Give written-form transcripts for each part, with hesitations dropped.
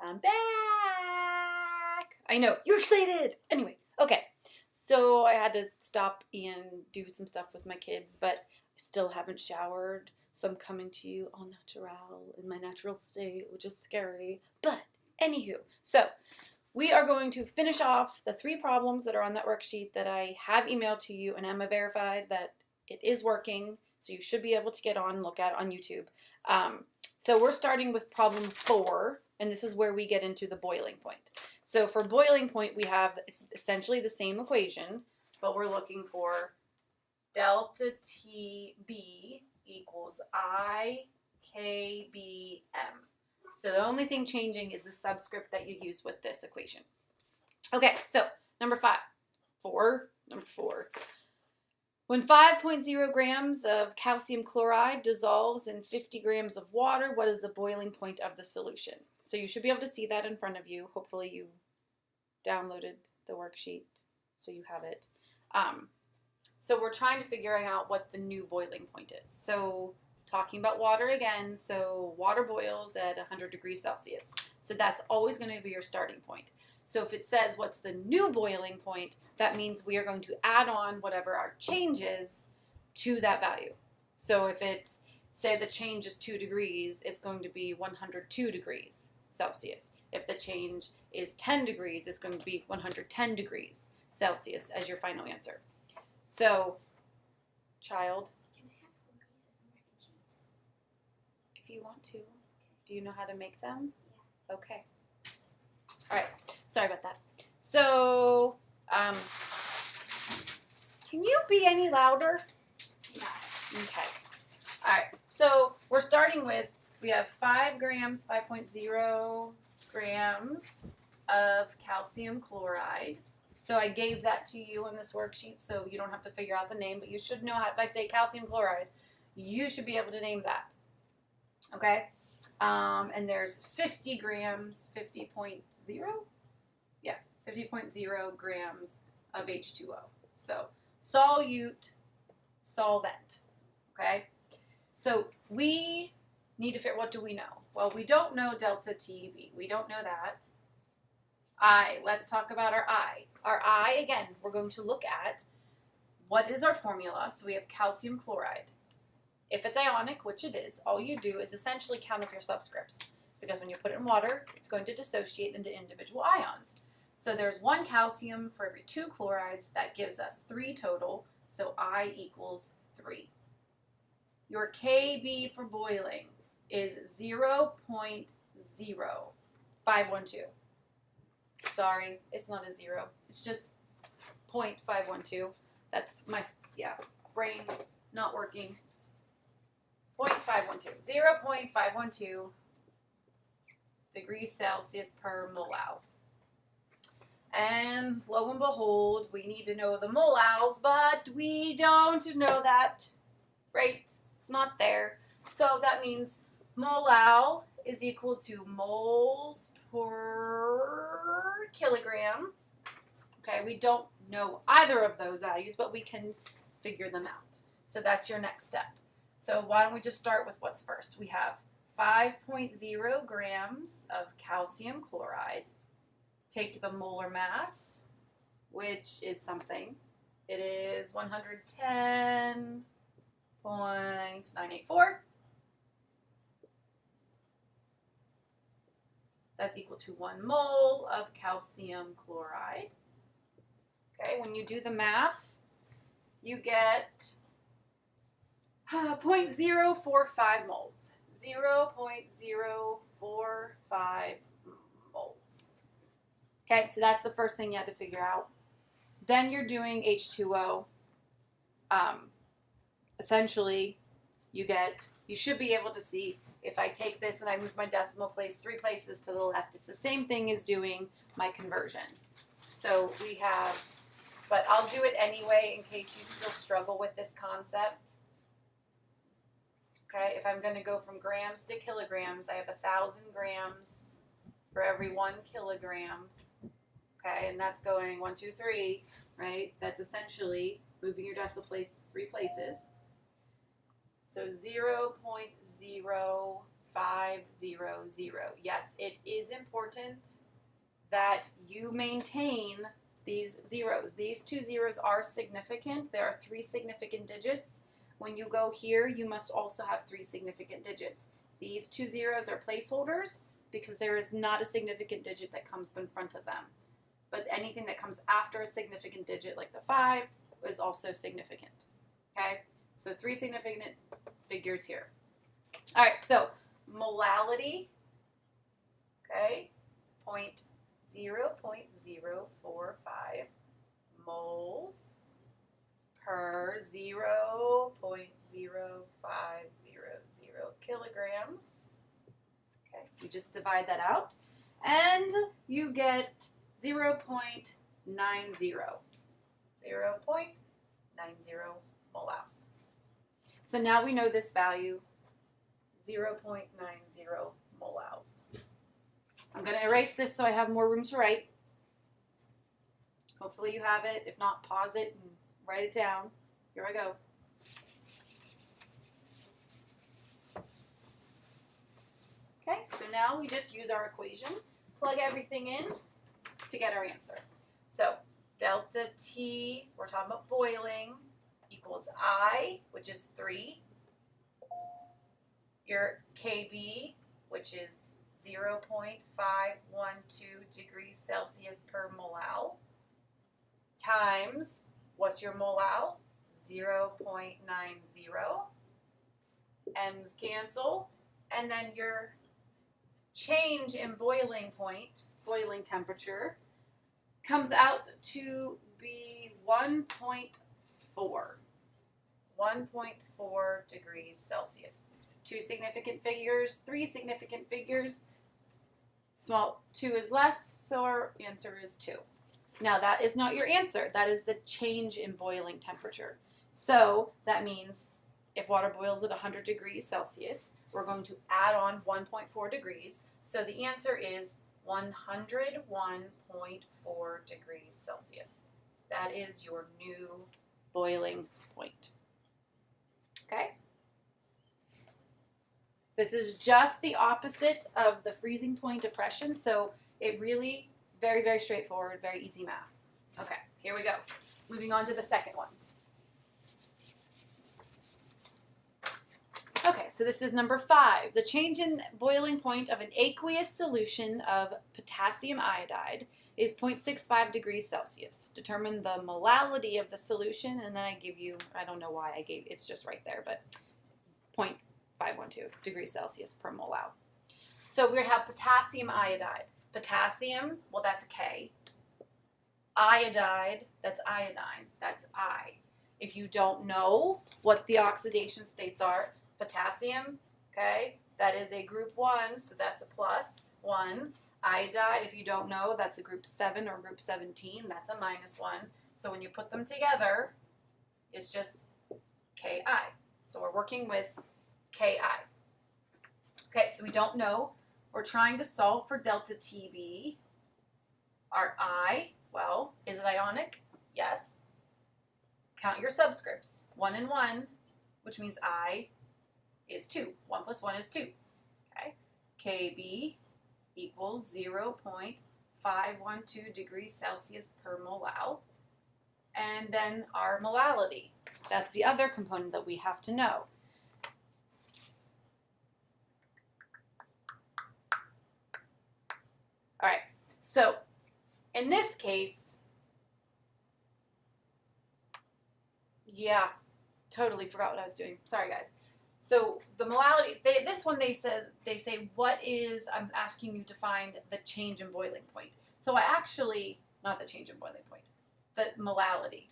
I'm back. I know, you're excited. Anyway, okay. So I had to stop and do some stuff with my kids, but I still haven't showered. So I'm coming to you all natural, in my natural state, which is scary. But anywho, so we are going to finish off the 3 problems that are on that worksheet that I have emailed to you, and Emma verified that it is working. So you should be able to get on and look at it on YouTube. So we're starting with problem 4, and this is where we get into the boiling point. So for boiling point, we have essentially the same equation, but we're looking for delta TB equals IKBM. So the only thing changing is the subscript that you use with this equation. Okay, so number 4. When 5.0 grams of calcium chloride dissolves in 50 grams of water, what is the boiling point of the solution? So you should be able to see that in front of you. Hopefully you downloaded the worksheet so you have it. So we're trying to figure out what the new boiling point is. So talking about water again, so water boils at 100 degrees Celsius. So that's always going to be your starting point. So if it says what's the new boiling point, that means we are going to add on whatever our change is to that value. So if it's, say the change is 2 degrees, it's going to be 102 degrees Celsius. If the change is 10 degrees, it's going to be 110 degrees Celsius as your final answer. So, child, if you want to, do you know how to make them? Yeah. Okay. All right. Sorry about that. So, can you be any louder? Yeah. Okay. All right. So we're starting with, we have 5 grams, 5.0 grams of calcium chloride. So I gave that to you in this worksheet, so you don't have to figure out the name, but you should know how, if I say calcium chloride, you should be able to name that. Okay? And there's 50 grams, 50.0? Yeah, 50.0 grams of H2O. So solute, solvent. Okay? So we need to figure, what do we know? Well, we don't know delta TB. We don't know that. Let's talk about our I. Our I, again, we're going to look at what is our formula. So we have calcium chloride. If it's ionic, which it is, all you do is essentially count up your subscripts, because when you put it in water, it's going to dissociate into individual ions. So there's 1 calcium for every 2 chlorides. That gives us 3 total, so I equals 3. Your KB for boiling is 0.0512. Sorry, it's not a 0. It's just 0.512. That's my, brain not working. 0.512. 0.512 degrees Celsius per molal. And lo and behold, we need to know the molals, but we don't know that, right? It's not there. So that means molal is equal to moles per kilogram. Okay, we don't know either of those values, but we can figure them out. So that's your next step. So why don't we just start with what's first? We have 5.0 grams of calcium chloride. Take the molar mass, which is something. It is 110.984. That's equal to 1 mole of calcium chloride. Okay, when you do the math, you get 0.045 moles. 0.045 moles. Okay, so that's the first thing you had to figure out. Then you're doing H2O. Essentially, you should be able to see, if I take this and I move my decimal place 3 places to the left, it's the same thing as doing my conversion. So we have, but I'll do it anyway in case you still struggle with this concept. Okay, if I'm going to go from grams to kilograms, I have 1,000 grams for every 1 kilogram. Okay, and that's going 1, 2, 3, right? That's essentially moving your decimal place 3 places. So 0.05 0.500. Yes, it is important that you maintain these zeros. These two zeros are significant. There are 3 significant digits. When you go here, you must also have 3 significant digits. These 2 zeros are placeholders because there is not a significant digit that comes in front of them. But anything that comes after a significant digit, like the 5, is also significant. Okay? So 3 significant figures here. All right, so molality, okay, 0.045 moles per 0.0500 kilograms. Okay, you just divide that out, and you get 0.90. 0.90 moles. So now we know this value, 0.90 moles. I'm going to erase this so I have more room to write. Hopefully you have it. If not, pause it and write it down. Here I go. Okay, so now we just use our equation, plug everything in to get our answer. So delta T, we're talking about boiling, equals I, which is 3. Your KB, which is 0.512 degrees Celsius per molal, times, what's your molal? 0.90. M's cancel. And then your change in boiling point, boiling temperature, comes out to be 1.4. 1.4 degrees Celsius. 2 significant figures, 3 significant figures. Small 2 is less, so our answer is 2. Now that is not your answer. That is the change in boiling temperature. So that means if water boils at 100 degrees Celsius, we're going to add on 1.4 degrees. So the answer is 101.4 degrees Celsius. That is your new boiling point. Okay? This is just the opposite of the freezing point depression, so it really, very, very straightforward, very easy math. Okay, here we go. Moving on to the second one. Okay, so this is number 5. The change in boiling point of an aqueous solution of potassium iodide is 0.65 degrees Celsius. Determine the molality of the solution, and then I give you, I don't know why I gave, it's just right there, but 0.512 degrees Celsius per molal. So we're going to have potassium iodide. Potassium, well, that's K. Iodide, that's iodine, that's I. If you don't know what the oxidation states are, potassium, okay, that is a group 1, so that's a plus 1. Iodide, if you don't know, that's a group 7 or group 17, that's a minus 1. So when you put them together, it's just Ki. So we're working with Ki. Okay, so we don't know. We're trying to solve for delta TB. Our I, well, is it ionic? Yes. Count your subscripts. 1 and 1, which means I is 2. 1 plus 1 is 2. Okay. Kb equals 0.512 degrees Celsius per molal. And then our molality. That's the other component that we have to know. All right. So in this case, yeah, totally forgot what I was doing. Sorry, guys. So the molality, this one they say, what is, I'm asking you to find the change in boiling point. So I actually, not the change in boiling point, the molality.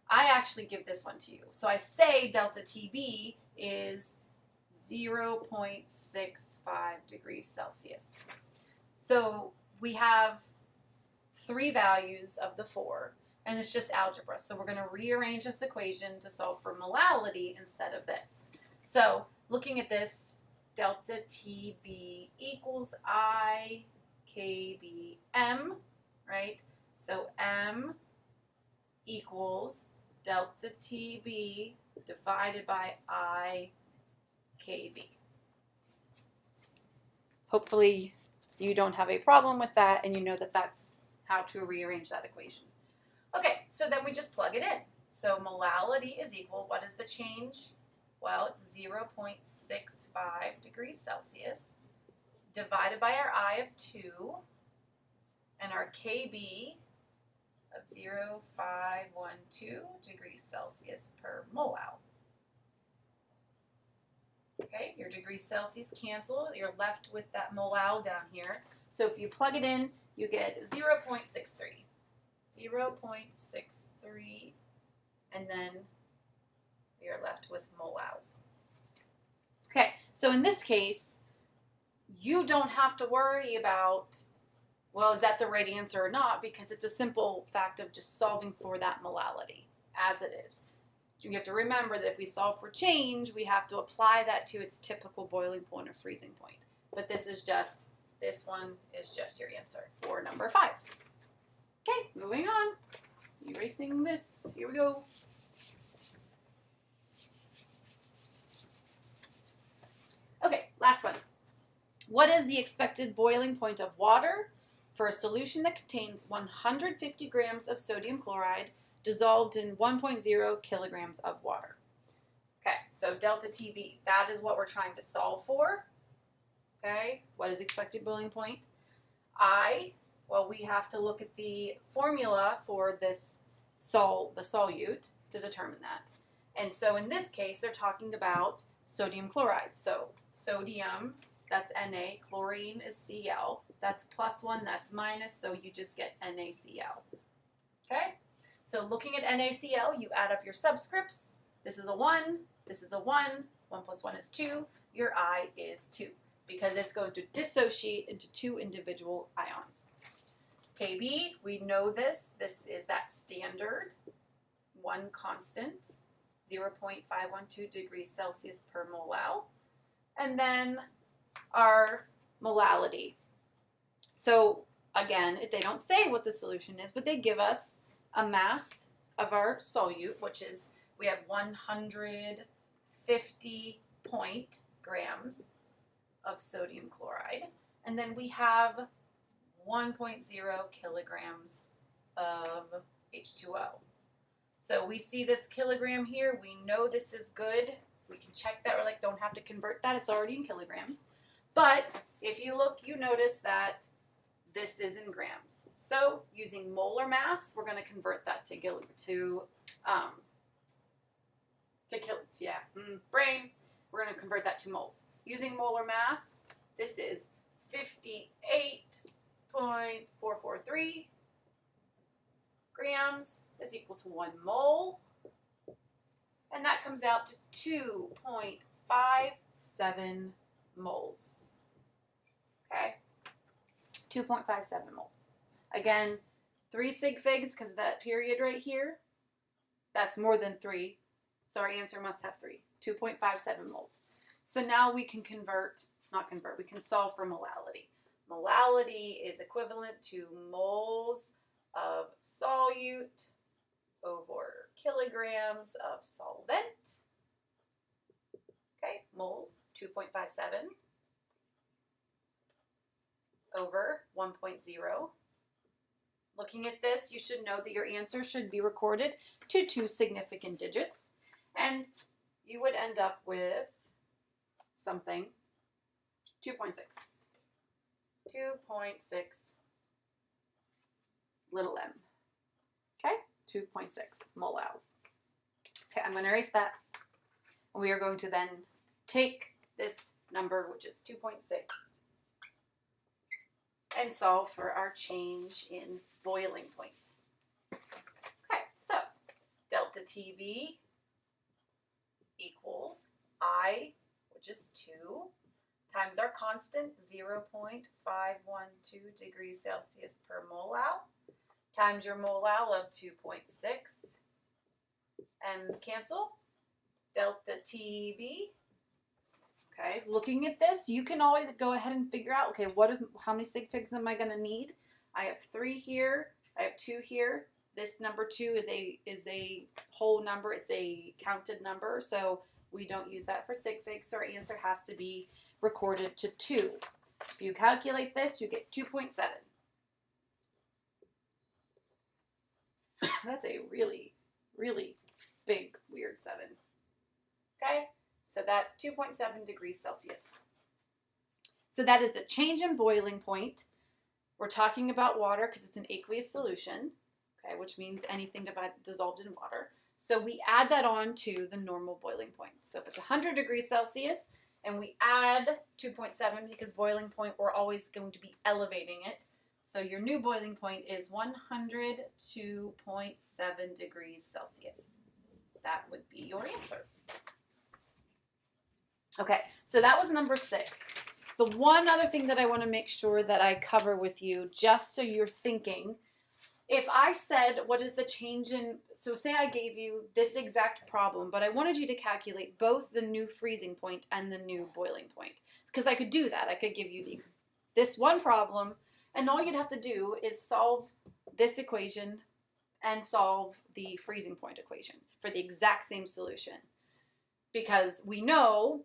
I actually give this one to you. So I say delta TB is 0.65 degrees Celsius. So we have 3 values of the 4. And it's just algebra. So we're going to rearrange this equation to solve for molality instead of this. So looking at this, delta TB equals I KBM, right? So M equals delta TB divided by I KB. hopefully you don't have a problem with that and you know that that's how to rearrange that equation. Okay, so then we just plug it in. So molality is equal, what is the change? Well, it's 0.65 degrees Celsius divided by our I of 2 and our KB of 0.512 degrees Celsius per molal. Okay, your degrees Celsius cancel. You're left with that molal down here. So if you plug it in, you get 0.63. 0.63, and then we are left with molals. Okay, so in this case, you don't have to worry about, well, is that the right answer or not, because it's a simple fact of just solving for that molality as it is. You have to remember that if we solve for change, we have to apply that to its typical boiling point or freezing point. But this one is just your answer for number 5. Okay, moving on. Erasing this. Here we go. Okay, last one. What is the expected boiling point of water for a solution that contains 150 grams of sodium chloride dissolved in 1.0 kilograms of water? Okay, so delta TB, that is what we're trying to solve for. Okay, what is expected boiling point? Well, we have to look at the formula for this the solute to determine that. And so in this case, they're talking about sodium chloride. So sodium, that's Na, chlorine is Cl. That's +1, that's minus, so you just get NaCl. Okay? So looking at NaCl, you add up your subscripts. This is a 1, this is a 1, 1 plus 1 is 2, your I is 2, because it's going to dissociate into 2 individual ions. Kb, we know this is that standard, 1 constant, 0.512 degrees Celsius per molal. And then our molality. So again, they don't say what the solution is, but they give us a mass of our solute, which is, we have 150 grams of sodium chloride. And then we have 1.0 kilograms of H2O. So we see this kilogram here. We know this is good. We can check that. We're like, don't have to convert that. It's already in kilograms. But if you look, you notice that this is in grams. So using molar mass, we're going to convert that to brain. We're going to convert that to moles. Using molar mass, this is 58.443 grams is equal to 1 mole. And that comes out to 2.57 moles. Okay? 2.57 moles. Again, 3 sig figs, because that period right here, that's more than 3. So our answer must have 3. 2.57 moles. So now we can we can solve for molality. Molality is equivalent to moles of solute over kilograms of solvent. Okay, moles, 2.57 over 1.0. Looking at this, you should know that your answer should be recorded to 2 significant digits, and you would end up with something 2.6. 2.6 little m. Okay, 2.6 molals. Okay, I'm going to erase that. We are going to then take this number, which is 2.6, and solve for our change in boiling point. Okay, so delta TB equals I, which is 2, times our constant, 0.512 degrees Celsius per molal, times your molal of 2.6. M's cancel. Delta TB. Okay, looking at this, you can always go ahead and figure out, okay, how many sig figs am I going to need? I have 3 here. I have 2 here. This number 2 is a whole number. It's a counted number, so we don't use that for sig figs. So our answer has to be recorded to 2. If you calculate this, you get 2.7. That's a really, really big, weird 7. Okay? So that's 2.7 degrees Celsius. So that is the change in boiling point. We're talking about water because it's an aqueous solution, okay, which means anything dissolved in water. So we add that on to the normal boiling point. So if it's 100 degrees Celsius and we add 2.7 because boiling point, we're always going to be elevating it. So your new boiling point is 102.7 degrees Celsius. That would be your answer. Okay, so that was number 6. The one other thing that I want to make sure that I cover with you, just so you're thinking, if I said, what is the change in, so say I gave you this exact problem, but I wanted you to calculate both the new freezing point and the new boiling point. Because I could do that. I could give you this one problem, and all you'd have to do is solve this equation and solve the freezing point equation for the exact same solution. Because we know,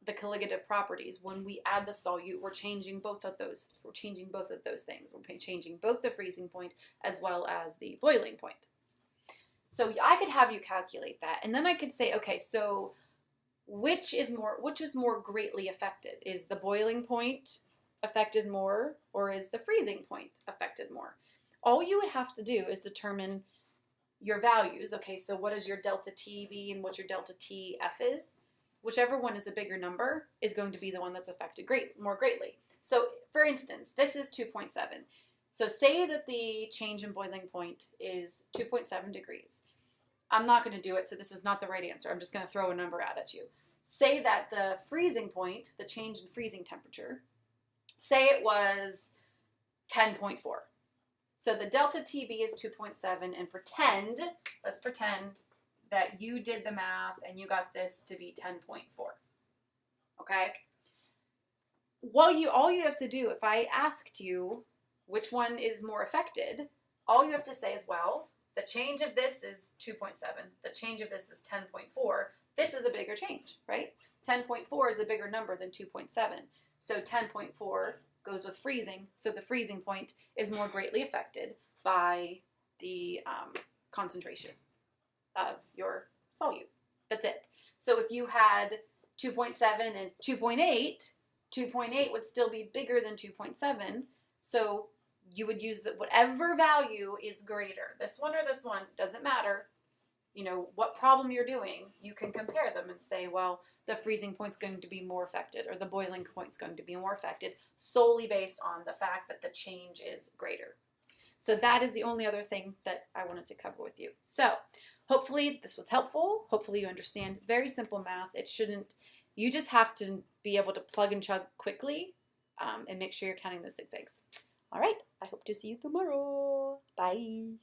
the colligative properties, when we add the solute, we're changing both of those. We're changing both of those things. We're changing both the freezing point as well as the boiling point. So I could have you calculate that, and then I could say, okay, so which is more greatly affected? Is the boiling point affected more, or is the freezing point affected more? All you would have to do is determine your values. Okay, so what is your delta T be and what your delta TF is? Whichever one is a bigger number is going to be the one that's affected more greatly. So for instance, this is 2.7. So say that the change in boiling point is 2.7 degrees. I'm not going to do it, so this is not the right answer. I'm just going to throw a number out at you. Say that the freezing point, the change in freezing temperature, say it was 10.4. So the delta TB is 2.7, and let's pretend that you did the math and you got this to be 10.4. Okay? All you have to do, if I asked you which one is more affected, all you have to say is, well, the change of this is 2.7. The change of this is 10.4. This is a bigger change, right? 10.4 is a bigger number than 2.7. So 10.4 goes with freezing. So the freezing point is more greatly affected by the concentration of your solute. That's it. So if you had 2.7 and 2.8, 2.8 would still be bigger than 2.7. So you would use whatever value is greater. This one or this one, doesn't matter. You know, what problem you're doing, you can compare them and say, well, the freezing point's going to be more affected or the boiling point's going to be more affected solely based on the fact that the change is greater. So that is the only other thing that I wanted to cover with you. So hopefully this was helpful. Hopefully you understand very simple math. You just have to be able to plug and chug quickly and make sure you're counting those sig figs. All right, I hope to see you tomorrow. Bye.